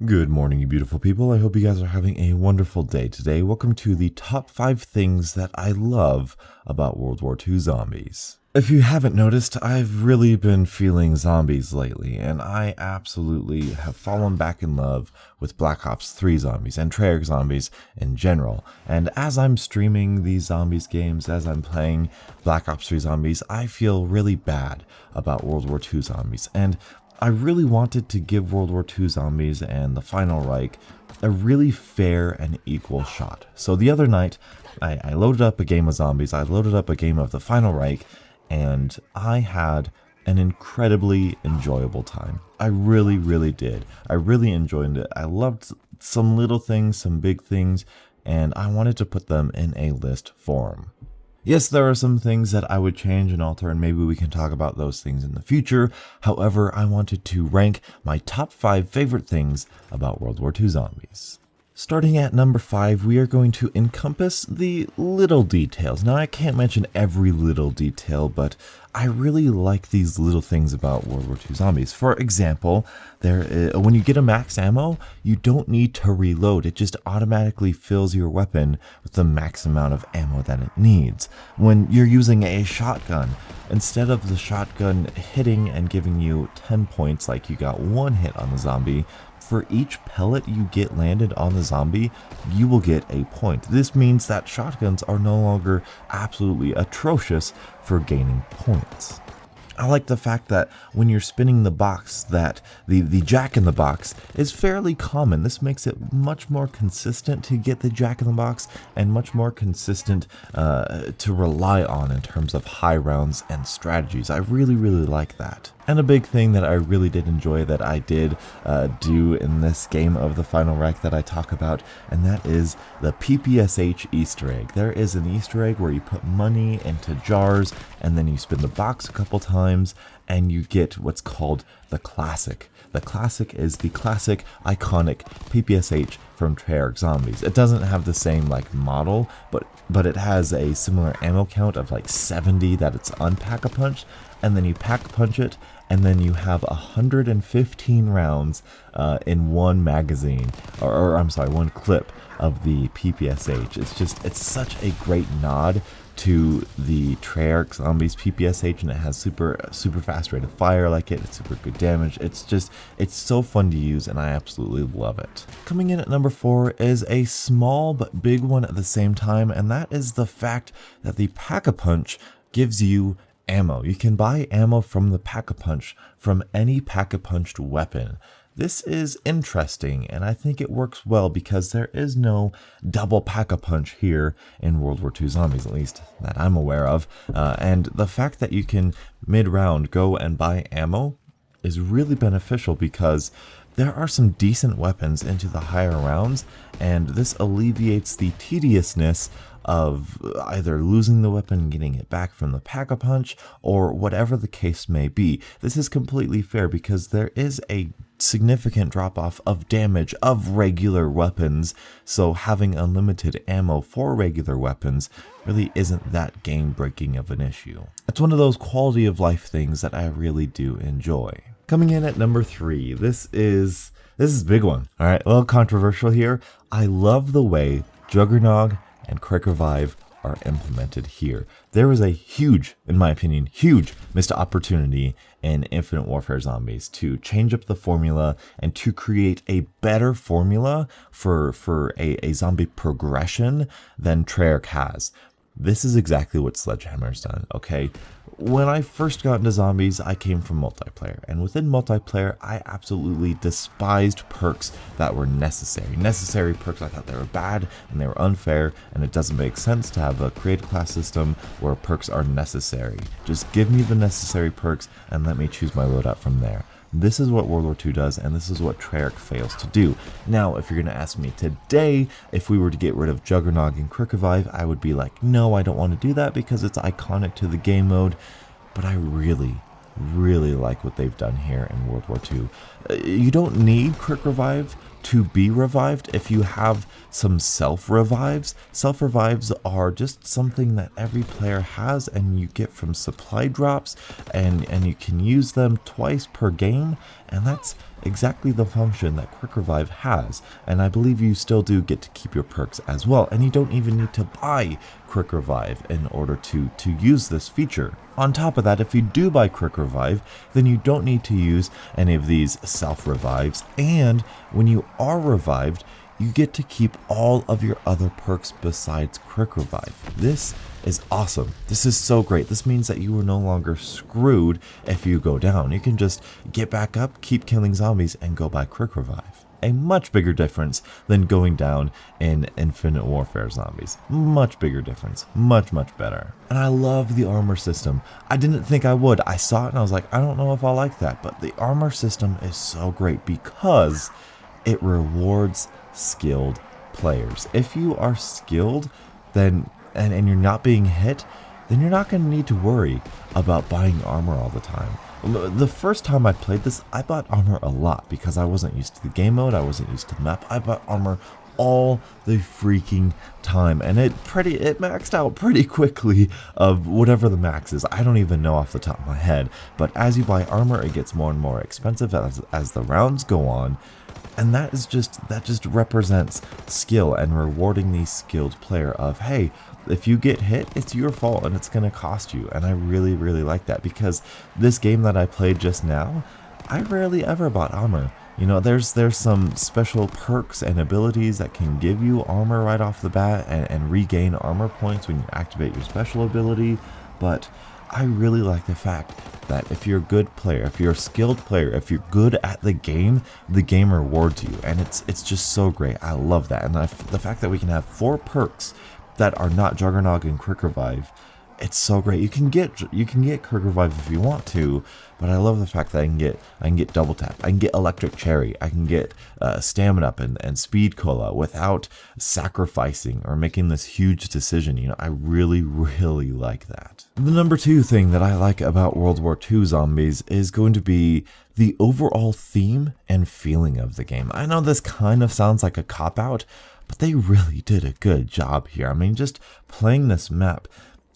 Good morning, you beautiful people. I hope you guys are having a wonderful day today. Welcome to the top 5 things that I love about World War II zombies. If you haven't noticed, I've really been feeling zombies lately, and I absolutely have fallen back in love with Black Ops 3 zombies and Treyarch zombies in general. And as I'm streaming these zombies games, as I'm playing Black Ops 3 zombies, I feel really bad about World War II zombies. And I really wanted to give World War II zombies and the Final Reich a really fair and equal shot. So the other night, I loaded up a game of zombies, I loaded up a game of the Final Reich, and I had an incredibly enjoyable time. I really did. I really enjoyed it. I loved some little things, some big things, and I wanted to put them in a list form. Yes, there are some things that I would change and alter, and maybe we can talk about those things in the future. However, I wanted to rank my top 5 favorite things about World War II zombies. Starting at number 5, we are going to encompass the little details. Now, I can't mention every little detail, but I really like these little things about World War II zombies. For example, when you get a max ammo, you don't need to reload. It just automatically fills your weapon with the max amount of ammo that it needs. When you're using a shotgun, instead of the shotgun hitting and giving you 10 points like you got 1 hit on the zombie, for each pellet you get landed on the zombie, you will get a point. This means that shotguns are no longer absolutely atrocious for gaining points. I like the fact that when you're spinning the box, that the jack in the box is fairly common. This makes it much more consistent to get the jack in the box and much more consistent to rely on in terms of high rounds and strategies. I really like that. And a big thing that I really did enjoy that I did do in this game of the Final Reich that I talk about, and that is the PPSH Easter egg. There is an Easter egg where you put money into jars and then you spin the box a couple times and you get what's called the classic. The classic is the classic iconic PPSH from Treyarch zombies. It doesn't have the same model, but it has a similar ammo count of 70 that it's unpack-a-punch, and then you pack-punch it, and then you have 115 rounds in one magazine, or I'm sorry, one clip of the PPSH. It's such a great nod to the Treyarch zombies PPSH, and it has super fast rate of fire it's super good damage. It's so fun to use, and I absolutely love it. Coming in at number 4 is a small but big one at the same time, and that is the fact that the Pack-a-Punch gives you ammo. You can buy ammo from the Pack-a-Punch from any Pack-a-Punched weapon. This is interesting, and I think it works well because there is no double Pack-a-Punch here in World War II zombies, at least that I'm aware of. And the fact that you can mid-round go and buy ammo is really beneficial because there are some decent weapons into the higher rounds, and this alleviates the tediousness of either losing the weapon and getting it back from the Pack-a-Punch, or whatever the case may be. This is completely fair because there is a significant drop-off of damage of regular weapons, so having unlimited ammo for regular weapons really isn't that game-breaking of an issue. It's one of those quality of life things that I really do enjoy. Coming in at number 3, this is a big one. All right, a little controversial here. I love the way Juggernog and Quick Revive are implemented here. There was a huge, in my opinion, huge missed opportunity in Infinite Warfare Zombies to change up the formula and to create a better formula for a zombie progression than Treyarch has. This is exactly what Sledgehammer's done, okay? When I first got into zombies, I came from multiplayer, and within multiplayer, I absolutely despised perks that were necessary. Necessary perks, I thought they were bad and they were unfair, and it doesn't make sense to have a created class system where perks are necessary. Just give me the necessary perks and let me choose my loadout from there. This is what World War II does, and this is what Treyarch fails to do. Now, if you're going to ask me today, if we were to get rid of Juggernog and Quick Revive, I would be like, no, I don't want to do that because it's iconic to the game mode. But I really like what they've done here in World War II. You don't need Quick Revive to be revived if you have some self-revives. Self-revives are just something that every player has and you get from supply drops, and you can use them twice per game, and that's exactly the function that Quick Revive has, and I believe you still do get to keep your perks as well, and you don't even need to buy Quick Revive in order to use this feature. On top of that, if you do buy Quick Revive, then you don't need to use any of these self-revives, and when you are revived, you get to keep all of your other perks besides Quick Revive. This is awesome. This is so great. This means that you are no longer screwed if you go down. You can just get back up, keep killing zombies, and go by Quick Revive. A much bigger difference than going down in Infinite Warfare zombies. Much bigger difference. Much, much better. And I love the armor system. I didn't think I would. I saw it and I was like, I don't know if I like that. But the armor system is so great because it rewards skilled players. If you are skilled, then and you're not being hit, then you're not going to need to worry about buying armor all the time. The first time I played this, I bought armor a lot because I wasn't used to the game mode, I wasn't used to the map. I bought armor all the freaking time, and it maxed out pretty quickly of whatever the max is. I don't even know off the top of my head, but as you buy armor, it gets more and more expensive as the rounds go on. And that just represents skill and rewarding the skilled player of, hey, if you get hit, it's your fault and it's going to cost you. And I really, really like that because this game that I played just now, I rarely ever bought armor. You know, there's some special perks and abilities that can give you armor right off the bat and regain armor points when you activate your special ability. But I really like the fact that if you're a good player, if you're a skilled player, if you're good at the game rewards you, and it's just so great. I love that, and the fact that we can have 4 perks that are not Juggernog and Quick Revive, it's so great. You can get Quick Revive if you want to, but I love the fact that I can get Double Tap, I can get Electric Cherry, I can get Stamina Up and Speed Cola without sacrificing or making this huge decision. You know, I really, really like that. The number 2 thing that I like about World War II Zombies is going to be the overall theme and feeling of the game. I know this kind of sounds like a cop-out, but they really did a good job here. I mean, just playing this map,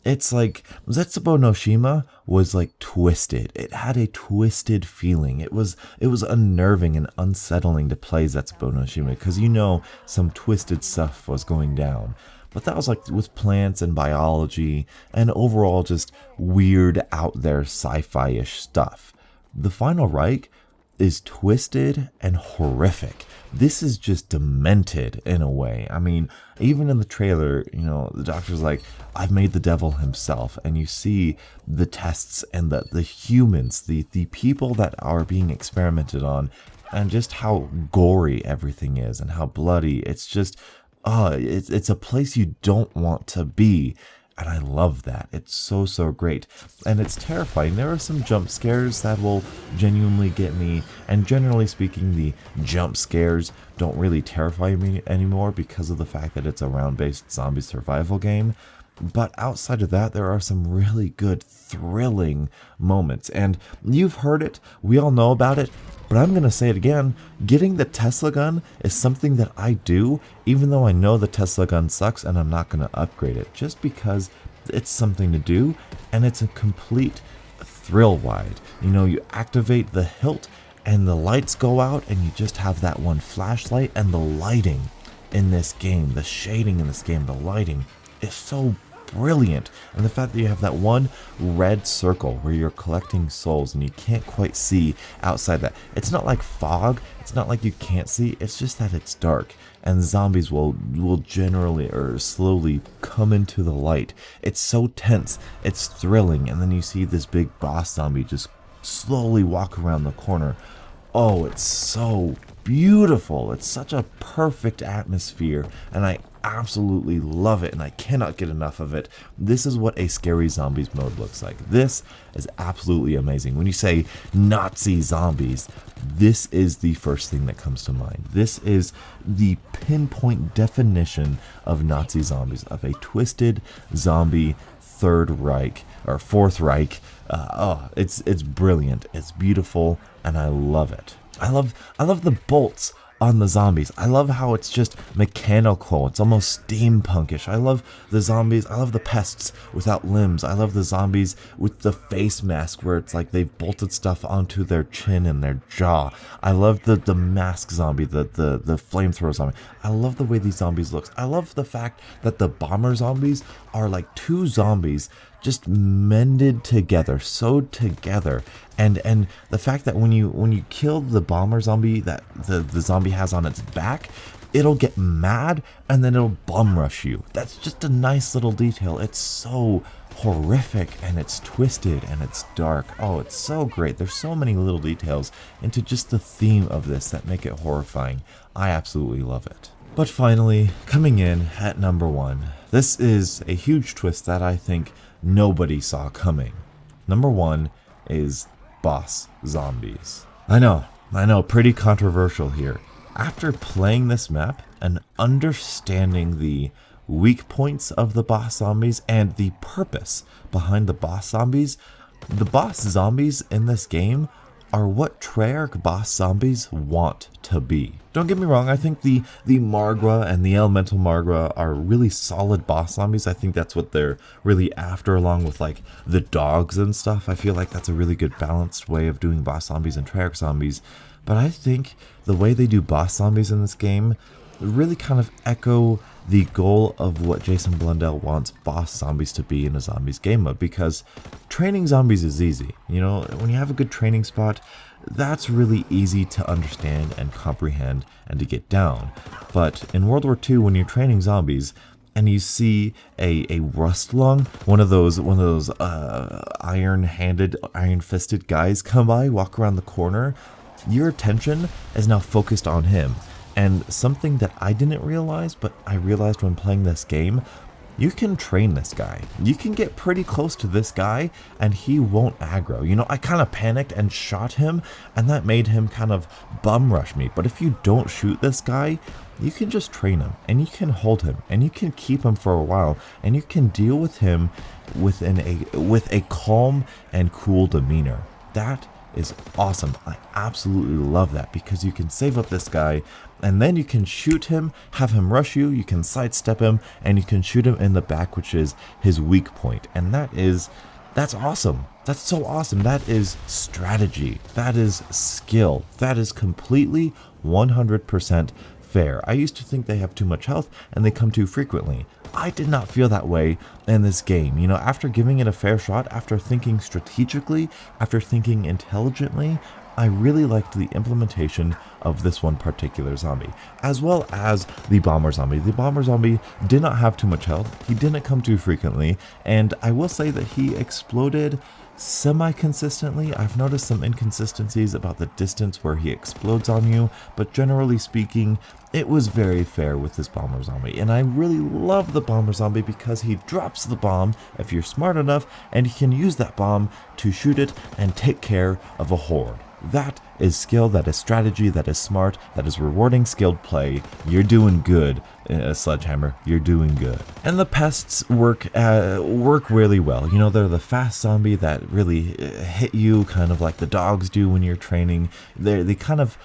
it's like Zetsubo no Shima was like twisted. It had a twisted feeling. It was unnerving and unsettling to play Zetsubo no Shima because you know some twisted stuff was going down. But that was like with plants and biology and overall just weird out there sci-fi-ish stuff. The final Reich is twisted and horrific. This is just demented in a way. I mean, even in the trailer, you know, the doctor's like, I've made the devil himself. And you see the tests and the humans, the people that are being experimented on, and just how gory everything is and how bloody. It's just, it's a place you don't want to be. And I love that. It's so, so great. And it's terrifying. There are some jump scares that will genuinely get me. And generally speaking, the jump scares don't really terrify me anymore because of the fact that it's a round-based zombie survival game. But outside of that, there are some really good, thrilling moments. And you've heard it. We all know about it. But I'm going to say it again, getting the Tesla gun is something that I do, even though I know the Tesla gun sucks and I'm not going to upgrade it, just because it's something to do and it's a complete thrill ride. You know, you activate the hilt and the lights go out and you just have that one flashlight, and the lighting in this game, the shading in this game, the lighting is so brilliant. And the fact that you have that one red circle where you're collecting souls and you can't quite see outside that. It's not like fog, it's not like you can't see, it's just that it's dark and zombies will generally or slowly come into the light. It's so tense, it's thrilling, and then you see this big boss zombie just slowly walk around the corner. Oh, it's so beautiful. It's such a perfect atmosphere, and I absolutely love it, and I cannot get enough of it. This is what a scary zombies mode looks like. This is absolutely amazing. When you say Nazi zombies, this is the first thing that comes to mind. This is the pinpoint definition of Nazi zombies, of a twisted zombie Third Reich or Fourth Reich. It's brilliant. It's beautiful, and I love it. I love the bolts on the zombies. I love how it's just mechanical. It's almost steampunkish. I love the zombies. I love the pests without limbs. I love the zombies with the face mask where it's like they've bolted stuff onto their chin and their jaw. I love the mask zombie, the flamethrower zombie. I love the way these zombies look. I love the fact that the bomber zombies are like two zombies just mended together, sewed together, and the fact that when you kill the bomber zombie that the zombie has on its back, it'll get mad and then it'll bum rush you. That's just a nice little detail. It's so horrific and it's twisted and it's dark. Oh, it's so great. There's so many little details into just the theme of this that make it horrifying. I absolutely love it. But finally, coming in at number 1, this is a huge twist that I think nobody saw coming. Number 1 is boss zombies. I know, pretty controversial here. After playing this map and understanding the weak points of the boss zombies and the purpose behind the boss zombies in this game are what Treyarch boss zombies want to be. Don't get me wrong, I think the Margwa and the Elemental Margwa are really solid boss zombies. I think that's what they're really after, along with like the dogs and stuff. I feel like that's a really good balanced way of doing boss zombies and Treyarch zombies. But I think the way they do boss zombies in this game really kind of echo the goal of what Jason Blundell wants boss zombies to be in a zombies game mode, because training zombies is easy. You know, when you have a good training spot, that's really easy to understand and comprehend and to get down. But in World War II, when you're training zombies and you see a rust lung, one of those iron-handed, iron-fisted guys come by, walk around the corner, your attention is now focused on him. And something that I didn't realize, but I realized when playing this game, you can train this guy. You can get pretty close to this guy and he won't aggro. You know, I kind of panicked and shot him and that made him kind of bum rush me. But if you don't shoot this guy, you can just train him and you can hold him and you can keep him for a while and you can deal with him with a calm and cool demeanor. That is awesome. I absolutely love that, because you can save up this guy and then you can shoot him, have him rush you, you can sidestep him, and you can shoot him in the back, which is his weak point. And that's awesome. That's so awesome. That is strategy. That is skill. That is completely 100% fair. I used to think they have too much health and they come too frequently. I did not feel that way in this game. You know, after giving it a fair shot, after thinking strategically, after thinking intelligently, I really liked the implementation of this one particular zombie, as well as the bomber zombie. The bomber zombie did not have too much health, he didn't come too frequently, and I will say that he exploded semi-consistently. I've noticed some inconsistencies about the distance where he explodes on you, but generally speaking, it was very fair with this bomber zombie. And I really love the bomber zombie because he drops the bomb if you're smart enough, and he can use that bomb to shoot it and take care of a horde. That is skill, that is strategy, that is smart, that is rewarding skilled play. You're doing good, Sledgehammer, you're doing good. And the pests work really well. You know, they're the fast zombie that really hit you, kind of like the dogs do when you're training. They kind of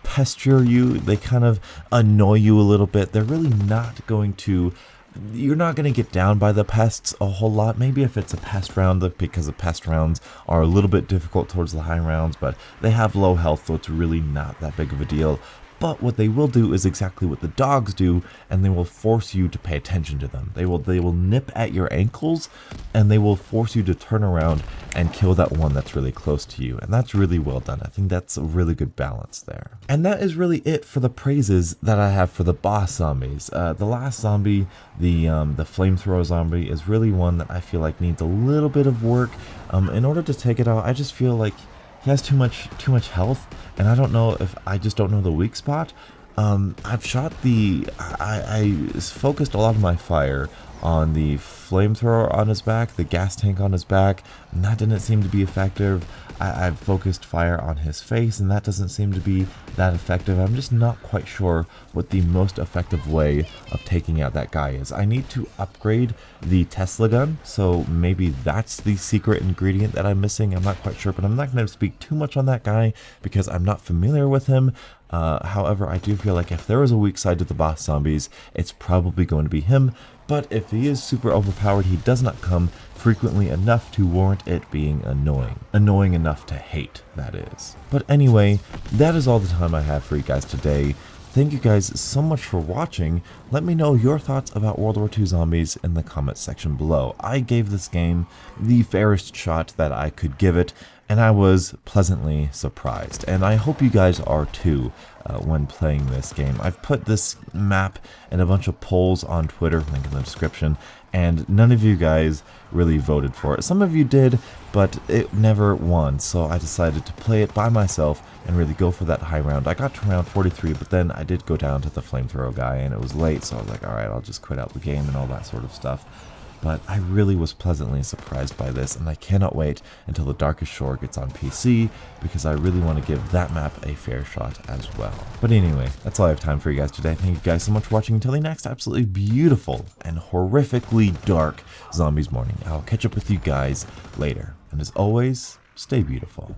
pester you, they kind of annoy you a little bit. They're really not going to... You're not going to get down by the pests a whole lot. Maybe if it's a pest round, because the pest rounds are a little bit difficult towards the high rounds, but they have low health, so it's really not that big of a deal. But what they will do is exactly what the dogs do, and they will force you to pay attention to them. They will nip at your ankles, and they will force you to turn around and kill that one that's really close to you. And that's really well done. I think that's a really good balance there. And that is really it for the praises that I have for the boss zombies. The last zombie, the flamethrower zombie, is really one that I feel like needs a little bit of work. In order to take it out, I just feel like he has too much health, and I don't know if I just don't know the weak spot. I focused a lot of my fire on the flamethrower on his back, the gas tank on his back, and that didn't seem to be effective. I've focused fire on his face, and that doesn't seem to be that effective. I'm just not quite sure what the most effective way of taking out that guy is. I need to upgrade the Tesla gun, so maybe that's the secret ingredient that I'm missing. I'm not quite sure, but I'm not going to speak too much on that guy because I'm not familiar with him. However, I do feel like if there is a weak side to the boss zombies, it's probably going to be him. But if he is super overpowered, he does not come frequently enough to warrant it being annoying. Annoying enough to hate, that is. But anyway, that is all the time I have for you guys today. Thank you guys so much for watching. Let me know your thoughts about World War II Zombies in the comments section below. I gave this game the fairest shot that I could give it, and I was pleasantly surprised. And I hope you guys are too when playing this game. I've put this map in a bunch of polls on Twitter, link in the description, and none of you guys really voted for it. Some of you did, but it never won, so I decided to play it by myself and really go for that high round. I got to round 43, but then I did go down to the flamethrower guy, and it was late, so I was like, alright, I'll just quit out the game and all that sort of stuff. But I really was pleasantly surprised by this, and I cannot wait until the Darkest Shore gets on PC, because I really want to give that map a fair shot as well. But anyway, that's all I have time for you guys today. Thank you guys so much for watching. Until the next absolutely beautiful and horrifically dark Zombies morning, I'll catch up with you guys later. And as always, stay beautiful.